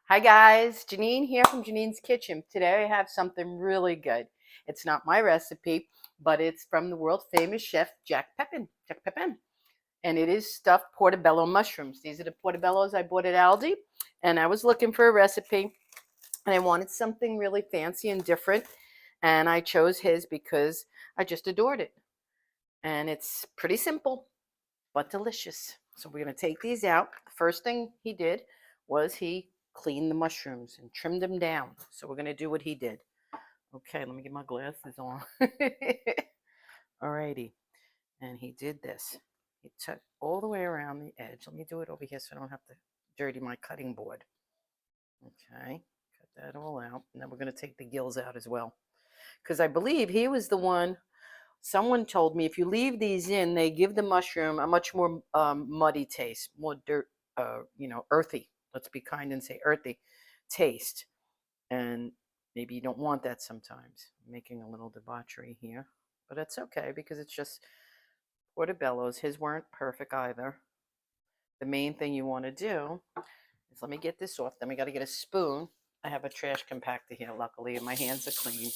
Hi guys, Janine here from Janine's Kitchen. Today I have something really good. It's not my recipe, but it's from the world famous chef Jacques Pe'pin. And it is stuffed portobello mushrooms. These are the portobellos I bought at Aldi, and I was looking for a recipe and I wanted something really fancy and different, and I chose his because I just adored it. And it's pretty simple but delicious. So we're going to take these out. The first thing he did was he cleaned the mushrooms and trimmed them down. So we're going to do what he did. Okay, let me get my glasses on. Alrighty. And he did this. He took all the way around the edge. Let me do it over here so I don't have to dirty my cutting board. Okay, cut that all out. And then we're going to take the gills out as well. Because I believe he was the one. Someone told me if you leave these in, they give the mushroom a much more muddy taste, more dirt, earthy. Let's be kind and say earthy taste. And maybe you don't want that sometimes. I'm making a little debauchery here, but it's okay because it's just portobellos. His weren't perfect either. The main thing you want to do is let me get this off. Then we got to get a spoon. I have a trash compactor here, luckily, and my hands are clean.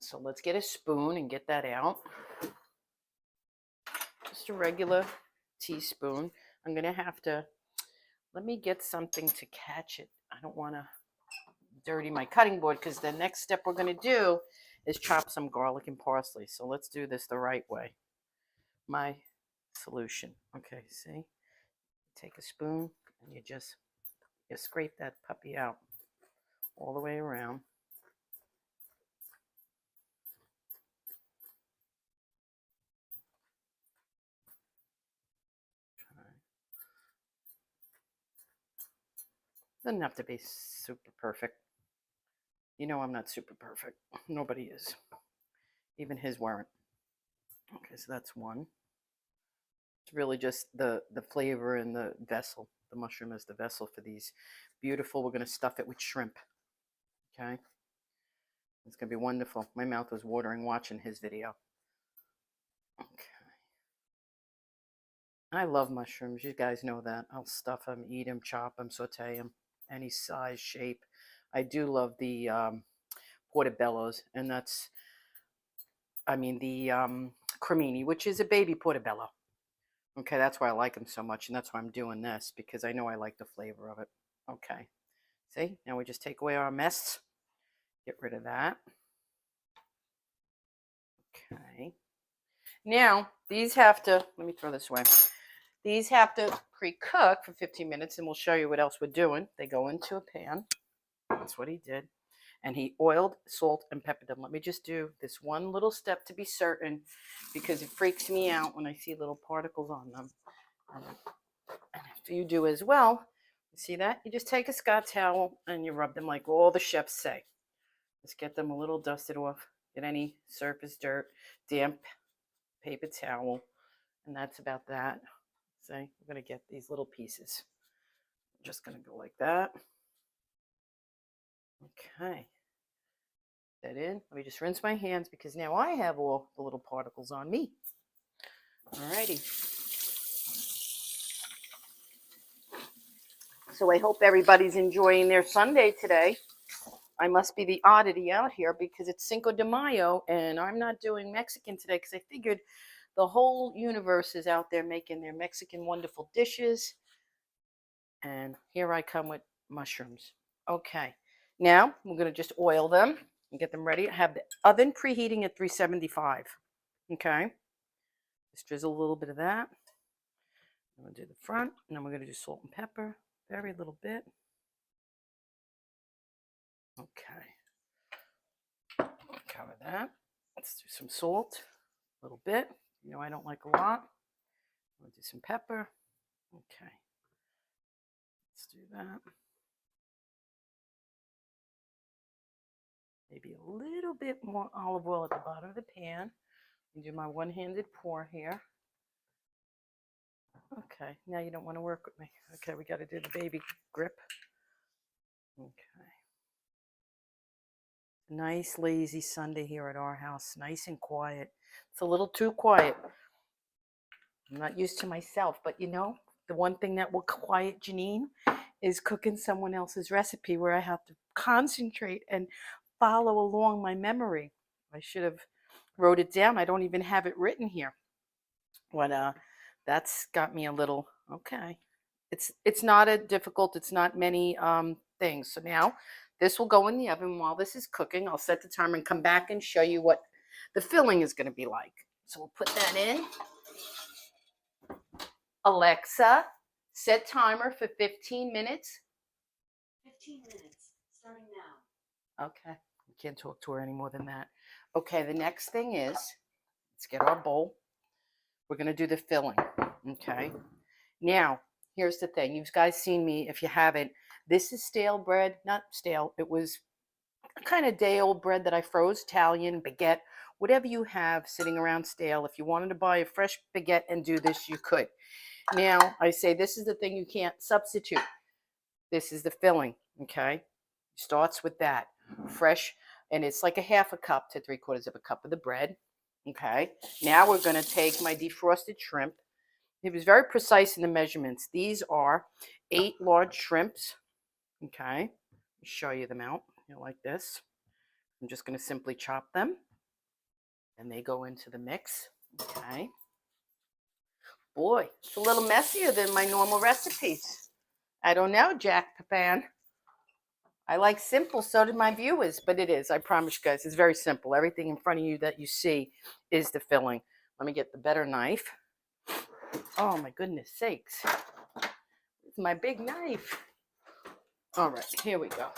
So let's get a spoon and get that out. Just a regular teaspoon. I'm going to have to, let me get something to catch it. I don't want to dirty my cutting board because the next step we're going to do is chop some garlic and parsley. So let's do this the right way. My solution. Okay, see? Take a spoon and you scrape that puppy out all the way around. Doesn't have to be super perfect. You know I'm not super perfect. Nobody is. Even his weren't. Okay, so that's one. It's really just the flavor and the vessel. The mushroom is the vessel for these. Beautiful. We're going to stuff it with shrimp. Okay. It's going to be wonderful. My mouth was watering watching his video. Okay. I love mushrooms. You guys know that. I'll stuff them, eat them, chop them, saute them, any size, shape. I do love the portobellos, and that's, the cremini, which is a baby portobello. Okay, that's why I like them so much, and that's why I'm doing this, because I know I like the flavor of it. Okay. See, now we just take away our mess. Get rid of that. Okay. Now, these have to, let me throw this away. These have to pre-cook for 15 minutes, and we'll show you what else we're doing. They go into a pan. That's what he did. And he oiled, salt, and peppered them. Let me just do this one little step to be certain, because it freaks me out when I see little particles on them. And if you do as well, you see that? You just take a Scott towel and you rub them like all the chefs say. Just get them a little dusted off. Get any surface dirt, damp paper towel, and that's about that. See, we're going to get these little pieces. I'm just going to go like that. Okay. That in. Let me just rinse my hands because now I have all the little particles on me. Alrighty. So I hope everybody's enjoying their Sunday today. I must be the oddity out here because it's Cinco de Mayo and I'm not doing Mexican today because I figured the whole universe is out there making their Mexican wonderful dishes. And here I come with mushrooms. Okay. Now we're going to just oil them and get them ready. I have the oven preheating at 375. Okay. Just drizzle a little bit of that. I'm going to do the front, and then we're going to do salt and pepper. Very little bit. Okay. Cover that. Let's do some salt. A little bit. You know I don't like a lot. I'm going to do some pepper. Okay. Let's do that. Maybe a little bit more olive oil at the bottom of the pan. And do my one-handed pour here. Okay, now you don't want to work with me. Okay, we got to do the baby grip. Okay. Nice lazy Sunday here at our house. Nice and quiet. It's a little too quiet. I'm not used to myself, but you know, the one thing that will quiet Janine is cooking someone else's recipe where I have to concentrate and follow along my memory. I should have wrote it down. I don't even have it written here. But that's got me a little okay. It's not a difficult, it's not many things. So now this will go in the oven while this is cooking. I'll set the timer and come back and show you what the filling is going to be like. So we'll put that in. Alexa, set timer for 15 minutes. 15 minutes, starting now. Okay, we can't talk to her any more than that. Okay, the next thing is, let's get our bowl. We're going to do the filling, okay? Now, here's the thing. You guys seen me, if you haven't, this is stale bread. Not stale, it was a kind of day-old bread that I froze, Italian, baguette, whatever you have sitting around stale. If you wanted to buy a fresh baguette and do this, you could. Now, I say this is the thing you can't substitute. This is the filling, okay? Starts with that. Fresh, and it's like a half a cup to 3/4 of a cup of the bread, okay? Now we're going to take my defrosted shrimp. He was very precise in the measurements. These are 8 large shrimps, okay? Let me show you them out, like this. I'm just going to simply chop them, and they go into the mix, okay? Boy, it's a little messier than my normal recipes. I don't know, Jacques Pe'pin. I like simple, so did my viewers, but it is. I promise you guys, it's very simple. Everything in front of you that you see is the filling. Let me get the better knife. Oh, my goodness sakes. It's my big knife. All right, here we go.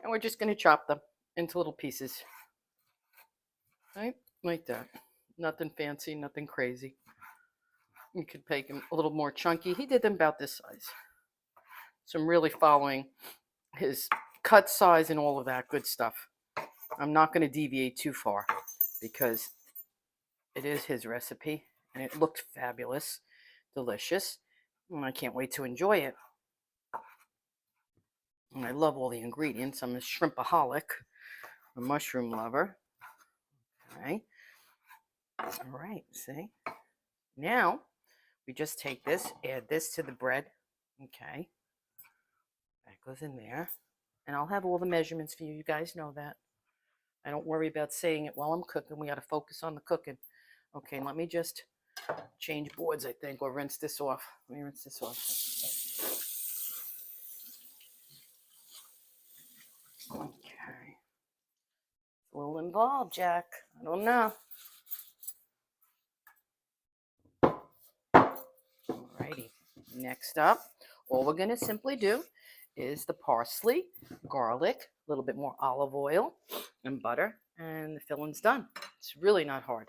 And we're just going to chop them into little pieces. Right? Like that. Nothing fancy, nothing crazy. You could make them a little more chunky. He did them about this size. So I'm really following his cut size and all of that good stuff. I'm not going to deviate too far because it is his recipe and it looked fabulous, delicious, and I can't wait to enjoy it. And I love all the ingredients. I'm a shrimpaholic, a mushroom lover. Okay. All right, see? Now we just take this, add this to the bread. Okay. That goes in there. And I'll have all the measurements for you. You guys know that. I don't worry about saying it while I'm cooking. We got to focus on the cooking. Okay, let me just change boards, I think, or rinse this off. Let me rinse this off. Okay. A little involved, Jack. I don't know. Alrighty. Next up, all we're going to simply do is the parsley, garlic, a little bit more olive oil, and butter, and the filling's done. It's really not hard.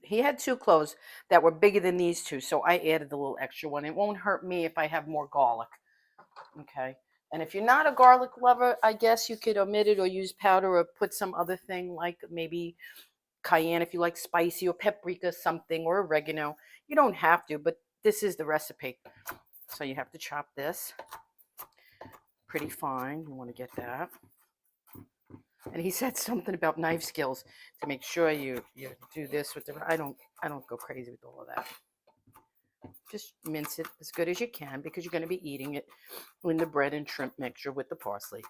He had 2 cloves that were bigger than these 2, so I added the little extra one. It won't hurt me if I have more garlic. Okay. And if you're not a garlic lover, I guess you could omit it or use powder or put some other thing like maybe cayenne if you like spicy, or paprika something, or oregano. You don't have to, but this is the recipe. So you have to chop this pretty fine. You want to get that. And he said something about knife skills to make sure you do this with the. I don't go crazy with all of that. Just mince it as good as you can because you're going to be eating it in the bread and shrimp mixture with the parsley.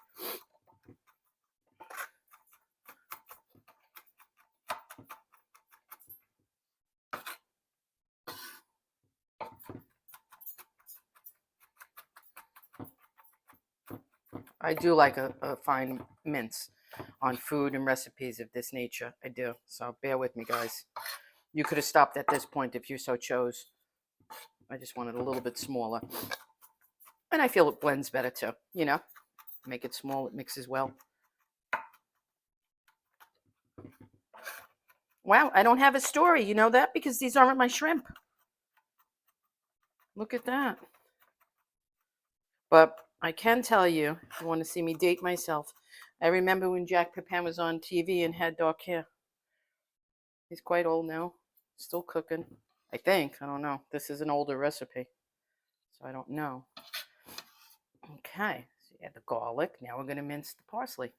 I do like a fine mince on food and recipes of this nature. I do. So bear with me, guys. You could have stopped at this point if you so chose. I just wanted a little bit smaller. And I feel it blends better too, Make it small, it mixes well. Wow, I don't have a story. You know that? Because these aren't my shrimp. Look at that. But I can tell you, if you want to see me date myself, I remember when Jacques Pe'pin was on TV and had dark hair. He's quite old now. Still cooking. I think. I don't know. This is an older recipe. So I don't know. Okay. So you add the garlic. Now we're going to mince the parsley.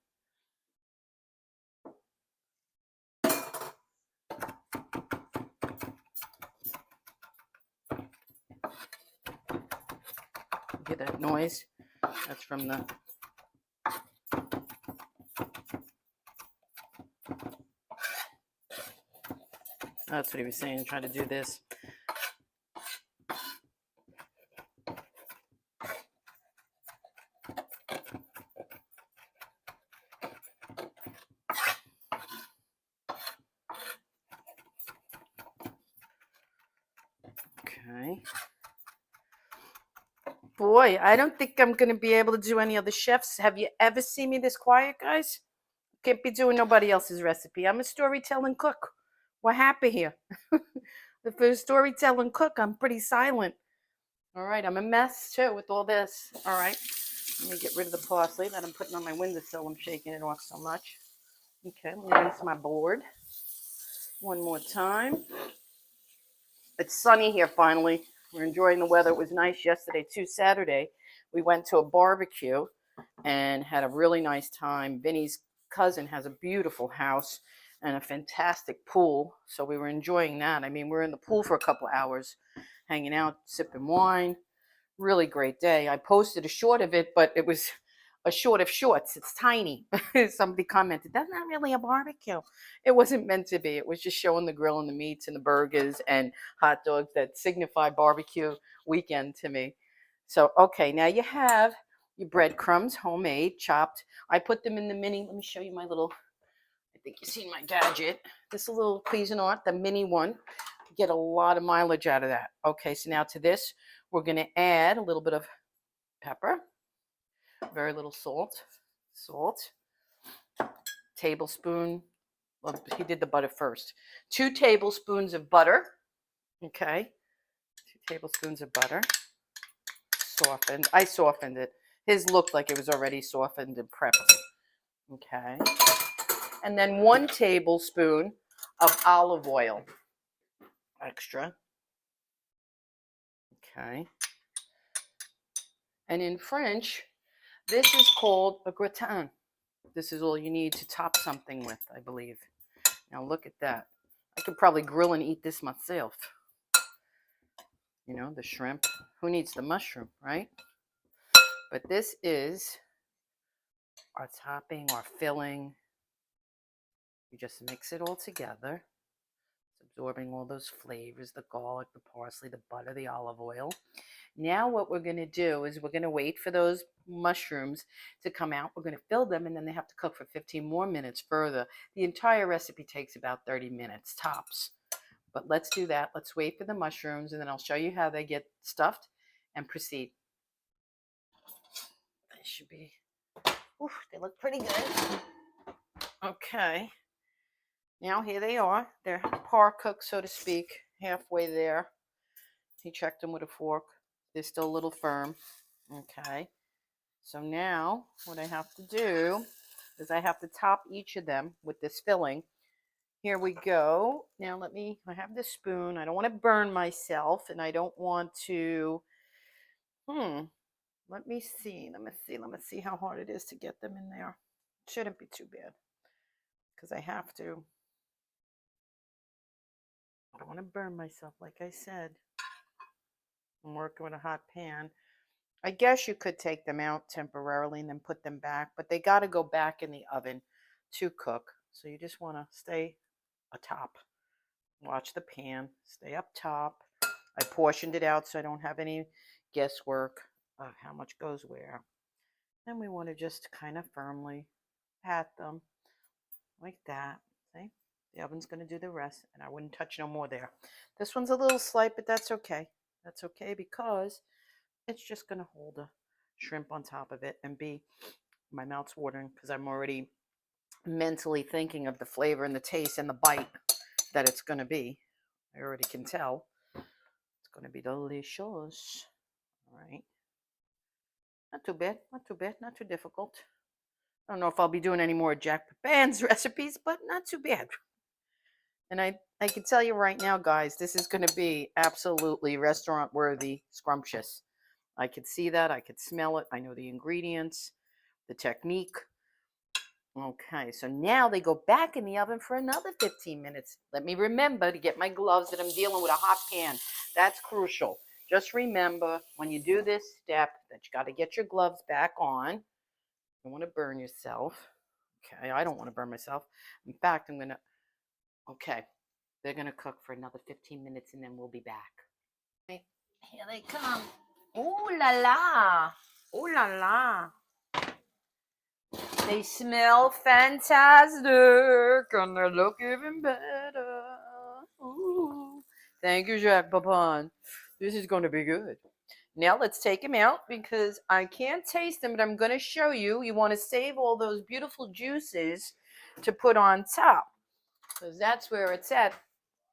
Get that noise. That's from the... That's what he was saying, try to do this. Okay. Boy, I don't think I'm going to be able to do any other chefs. Have you ever seen me this quiet, guys? Can't be doing nobody else's recipe. I'm a storytelling cook. What happened here? If a storytelling cook, I'm pretty silent. All right, I'm a mess too with all this. All right, let me get rid of the parsley that I'm putting on my windowsill. I'm shaking it off so much. Okay, let me rinse my board one more time. It's sunny here finally. We're enjoying the weather. It was nice yesterday too. Saturday, we went to a barbecue and had a really nice time. Vinny's cousin has a beautiful house and a fantastic pool, so we were enjoying that. I mean, we were in the pool for a couple hours, hanging out, sipping wine. Really great day. I posted a short of it, but it was a short of shorts. It's tiny. Somebody commented, that's not really a barbecue. It wasn't meant to be. It was just showing the grill and the meats and the burgers and hot dogs that signify barbecue weekend to me. So, okay, now you have your breadcrumbs, homemade, chopped. I put them in the mini. Let me show you my little, I think you've seen my gadget. This little Cuisinart, the mini one. Get a lot of mileage out of that. Okay, so now to this, we're going to add a little bit of pepper, very little salt, tablespoon. Well, he did the butter first. 2 tablespoons of butter. Okay, 2 tablespoons of butter. Softened. I softened it. His looked like it was already softened and prepped. Okay, and then 1 tablespoon of olive oil. Extra. Okay. And in French, this is called a gratin. This is all you need to top something with, I believe. Now look at that. I could probably grill and eat this myself. You know, the shrimp. Who needs the mushroom, right? But this is our topping, our filling. You just mix it all together. It's absorbing all those flavors, the garlic, the parsley, the butter, the olive oil. Now what we're going to do is we're going to wait for those mushrooms to come out. We're going to fill them, and then they have to cook for 15 more minutes further. The entire recipe takes about 30 minutes tops. But let's do that. Let's wait for the mushrooms, and then I'll show you how they get stuffed and proceed. They should be, oof, they look pretty good. Okay. Now here they are. They're par cooked, so to speak, halfway there. He checked them with a fork. They're still a little firm. Okay. So now what I have to do is I have to top each of them with this filling. Here we go. Now I have this spoon. I don't want to burn myself, and I don't want to, let me see how hard it is to get them in there. Shouldn't be too bad because I don't want to burn myself, like I said. I'm working with a hot pan. I guess you could take them out temporarily and then put them back, but they got to go back in the oven to cook. So you just want to stay atop. Watch the pan, stay up top. I portioned it out so I don't have any guesswork of how much goes where. And we want to just kind of firmly pat them like that. See? The oven's going to do the rest, and I wouldn't touch no more there. This one's a little slight, but that's okay. That's okay because it's just going to hold a shrimp on top of it and my mouth's watering because I'm already mentally thinking of the flavor and the taste and the bite that it's going to be. I already can tell. It's going to be delicious. All right. Not too bad. Not too bad. Not too difficult. I don't know if I'll be doing any more Jacques Pe'pin's recipes, but not too bad. And I can tell you right now, guys, this is going to be absolutely restaurant-worthy, scrumptious. I could see that. I could smell it. I know the ingredients, the technique. Okay, so now they go back in the oven for another 15 minutes. Let me remember to get my gloves that I'm dealing with a hot pan. That's crucial. Just remember when you do this step that you got to get your gloves back on. You don't want to burn yourself. Okay, I don't want to burn myself. In fact, I'm going to, okay, they're going to cook for another 15 minutes and then we'll be back. Okay, here they come. Ooh la la. Ooh la la. They smell fantastic and they look even better. Ooh. Thank you, Jacques Pe'pin. This is going to be good. Now let's take them out because I can't taste them, but I'm going to show you. You want to save all those beautiful juices to put on top because that's where it's at.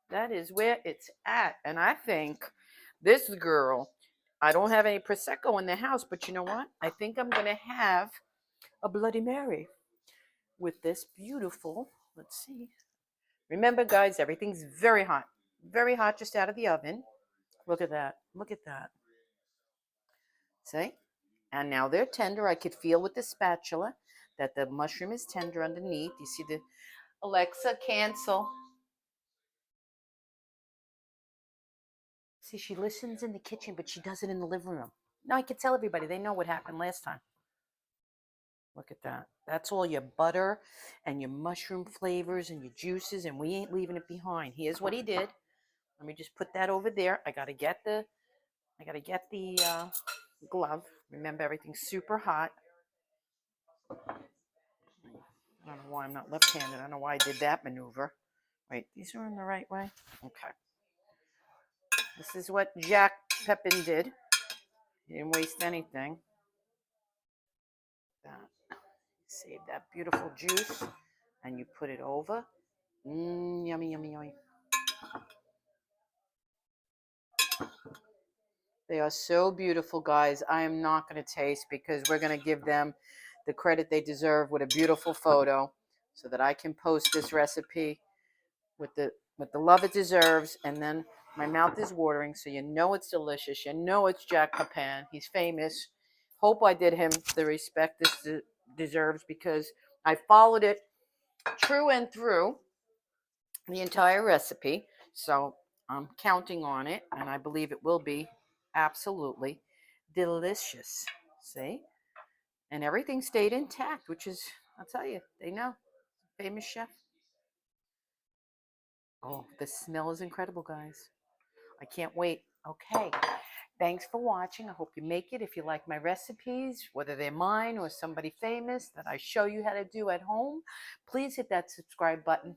That is where it's at. And I think this girl, I don't have any Prosecco in the house, but you know what? I think I'm going to have a Bloody Mary with this beautiful, let's see. Remember, guys, everything's very hot just out of the oven. Look at that. Look at that. See? And now they're tender. I could feel with the spatula that the mushroom is tender underneath. You see the Alexa, cancel. See, she listens in the kitchen, but she does it in the living room. Now I can tell everybody. They know what happened last time. Look at that. That's all your butter and your mushroom flavors and your juices, and we ain't leaving it behind. Here's what he did. Let me just put that over there. I gotta get the glove. Remember, everything's super hot. I don't know why I'm not left-handed. I don't know why I did that maneuver. Wait, these are in the right way? Okay. This is what Jacques Pe'pin did. He didn't waste anything. That. Save that beautiful juice, and you put it over. Yummy, yummy, yummy. They are so beautiful, guys. I am not going to taste because we're going to give them the credit they deserve with a beautiful photo so that I can post this recipe with the love it deserves. And then my mouth is watering, so you know it's delicious. You know it's Jacques Pe'pin. He's famous. Hope I did him the respect this deserves because I followed it true and through the entire recipe. So I'm counting on it, and I believe it will be absolutely delicious. See? And everything stayed intact, which is, I'll tell you, they know. Famous chef. Oh, the smell is incredible, guys. I can't wait. Okay. Thanks for watching. I hope you make it. If you like my recipes, whether they're mine or somebody famous that I show you how to do at home, please hit that subscribe button.